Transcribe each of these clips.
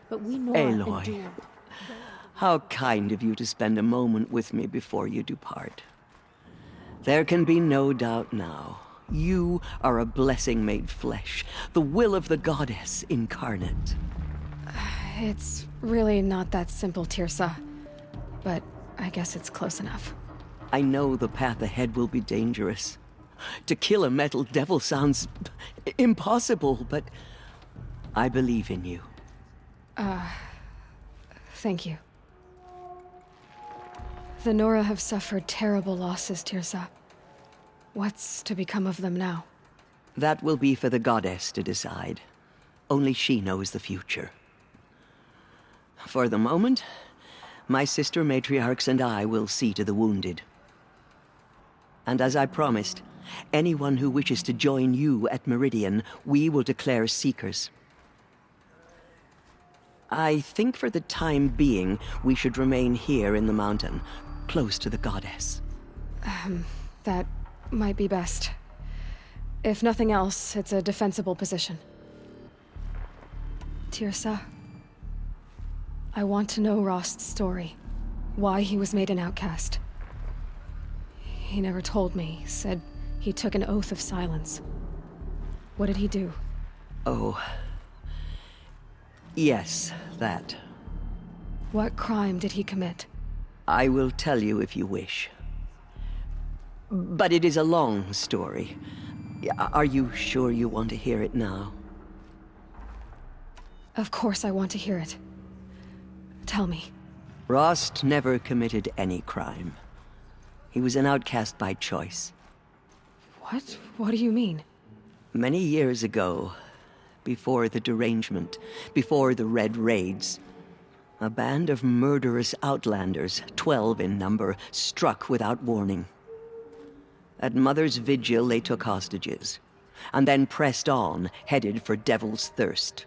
but we Nora Aloy, endure. how kind of you to spend a moment with me before you depart. There can be no doubt now. You are a blessing made flesh, the will of the goddess incarnate. It's really not that simple, Teersa. But I guess it's close enough. I know the path ahead will be dangerous. To kill a metal devil sounds impossible, but I believe in you. Thank you. The Nora have suffered terrible losses, Teersa. What's to become of them now? That will be for the goddess to decide. Only she knows the future. For the moment, my sister matriarchs and I will see to the wounded. And as I promised, anyone who wishes to join you at Meridian, we will declare seekers. I think for the time being, we should remain here in the mountain, close to the goddess. That might be best. If nothing else, it's a defensible position. Teersa, I want to know Rost's story. Why he was made an outcast. He never told me, said he took an oath of silence. What did he do? Oh. Yes, that. What crime did he commit? I will tell you if you wish. But it is a long story. Are you sure you want to hear it now? Of course I want to hear it. Tell me. Rost never committed any crime. He was an outcast by choice. What? What do you mean? Many years ago, before the derangement, before the Red Raids, a band of murderous outlanders, 12 in number, struck without warning. At Mother's Vigil, they took hostages, and then pressed on, headed for Devil's Thirst.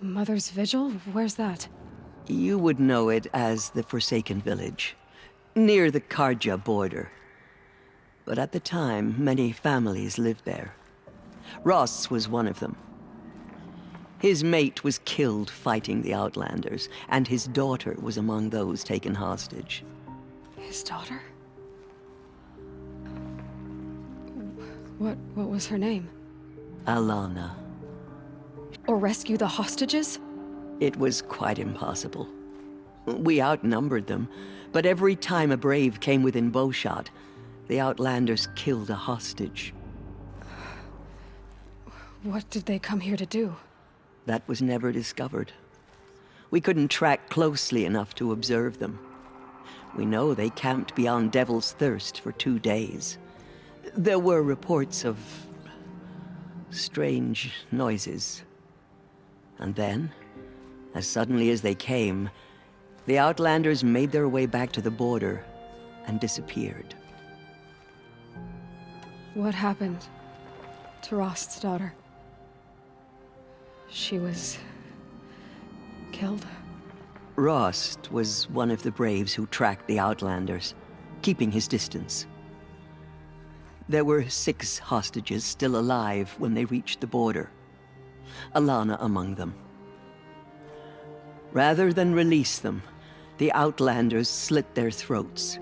Mother's Vigil? Where's that? You would know it as the Forsaken Village, near the Karja border. But at the time, many families lived there. Rost's was one of them. His mate was killed fighting the Outlanders, and his daughter was among those taken hostage. His daughter? What was her name? Alana. Or rescue the hostages? It was quite impossible. We outnumbered them, but every time a brave came within bowshot, the Outlanders killed a hostage. What did they come here to do? That was never discovered. We couldn't track closely enough to observe them. We know they camped beyond Devil's Thirst for 2 days. There were reports of strange noises. And then, as suddenly as they came, the Outlanders made their way back to the border and disappeared. What happened to Rost's daughter? She was killed? Rost was one of the braves who tracked the Outlanders, keeping his distance. There were 6 hostages still alive when they reached the border, Alana among them. Rather than release them, the Outlanders slit their throats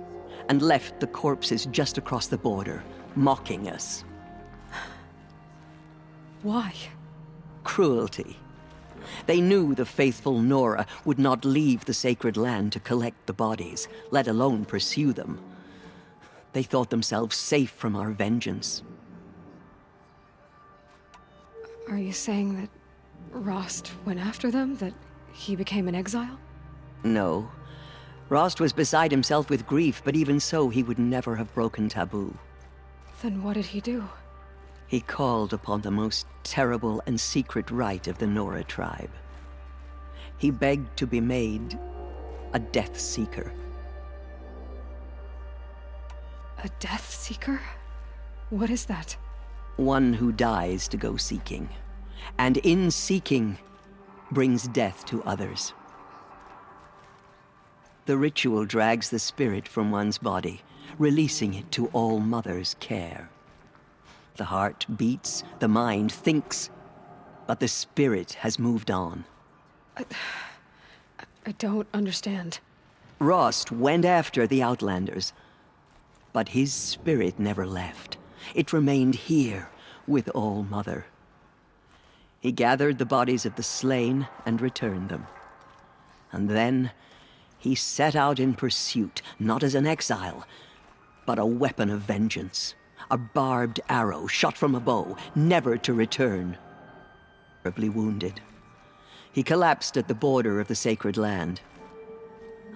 and left the corpses just across the border, mocking us. Why? Cruelty. They knew the faithful Nora would not leave the sacred land to collect the bodies, let alone pursue them. They thought themselves safe from our vengeance. Are you saying that Rost went after them? That he became an exile? No. Rost was beside himself with grief, but even so, he would never have broken taboo. Then what did he do? He called upon the most terrible and secret rite of the Nora tribe. He begged to be made a Death Seeker. A Death Seeker? What is that? One who dies to go seeking, and in seeking, brings death to others. The ritual drags the spirit from one's body, releasing it to All Mother's care. The heart beats, the mind thinks, But the spirit has moved on. I don't understand. Rost went after the Outlanders, but his spirit never left. It remained here with All-Mother. He gathered the bodies of the slain and returned them. And then he set out in pursuit, not as an exile, but a weapon of vengeance. A barbed arrow shot from a bow, never to return. Terribly wounded, he collapsed at the border of the sacred land.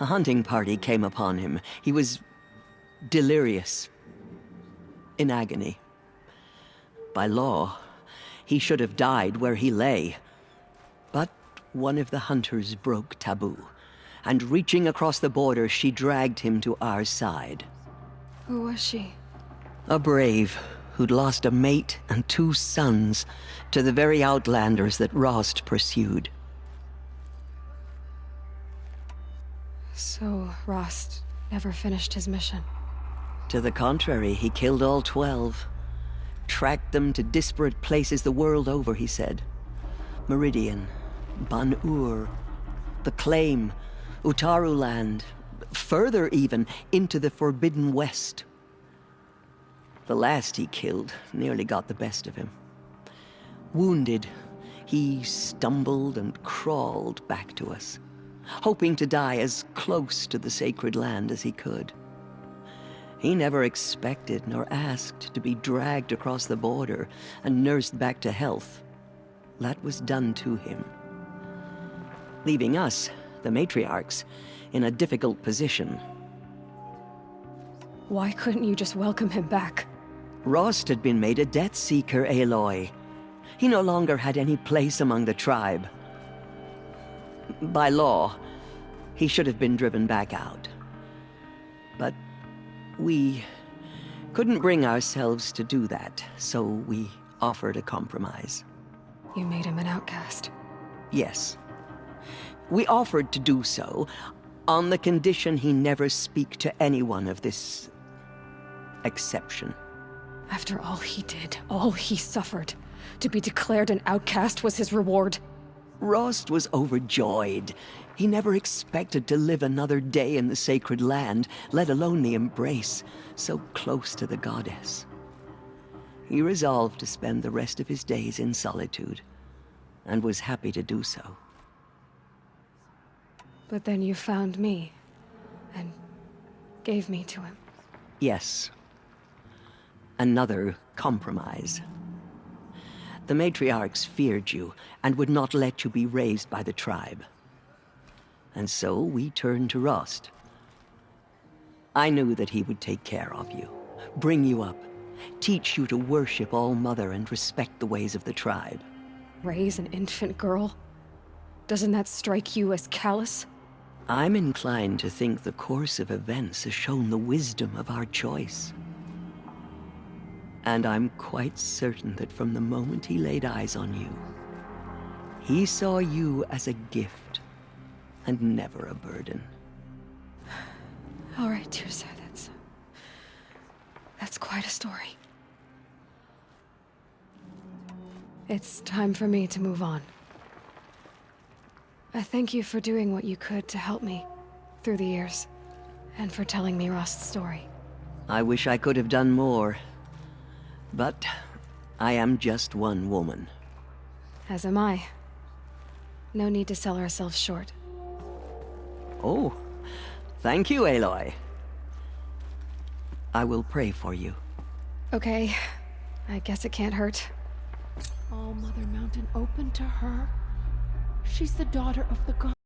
A hunting party came upon him. He was delirious, in agony. By law, he should have died where he lay. But one of the hunters broke taboo, and reaching across the border, she dragged him to our side. Who was she? A brave who'd lost a mate and 2 sons to the very Outlanders that Rost pursued. So, Rost never finished his mission. To the contrary, he killed all 12. Tracked them to disparate places the world over, he said. Meridian, Ban-Ur, the Claim, Utaru Land, further even, into the Forbidden West. The last he killed nearly got the best of him. Wounded, he stumbled and crawled back to us, hoping to die as close to the sacred land as he could. He never expected nor asked to be dragged across the border and nursed back to health. That was done to him, leaving us, the matriarchs, in a difficult position. Why couldn't you just welcome him back? Rost had been made a Death Seeker, Aloy. He no longer had any place among the tribe. By law, he should have been driven back out. But we couldn't bring ourselves to do that, so we offered a compromise. You made him an outcast. Yes. We offered to do so on the condition he never speak to anyone of this exception. After all he did, all he suffered, to be declared an outcast was his reward. Rost was overjoyed. He never expected to live another day in the sacred land, let alone the embrace, so close to the goddess. He resolved to spend the rest of his days in solitude, and was happy to do so. But then you found me, and gave me to him. Yes. Another compromise. The matriarchs feared you, and would not let you be raised by the tribe. And so we turned to Rost. I knew that he would take care of you, bring you up, teach you to worship All-Mother and respect the ways of the tribe. Raise an infant girl? Doesn't that strike you as callous? I'm inclined to think the course of events has shown the wisdom of our choice. And I'm quite certain that from the moment he laid eyes on you, he saw you as a gift, and never a burden. All right, Teersa, that's quite a story. It's time for me to move on. I thank you for doing what you could to help me through the years, and for telling me Rost's story. I wish I could have done more, but I am just one woman. As am I. No need to sell ourselves short. Oh, thank you, Aloy. I will pray for you. Okay, I guess it can't hurt. All Mother Mountain open to her. She's the daughter of the god.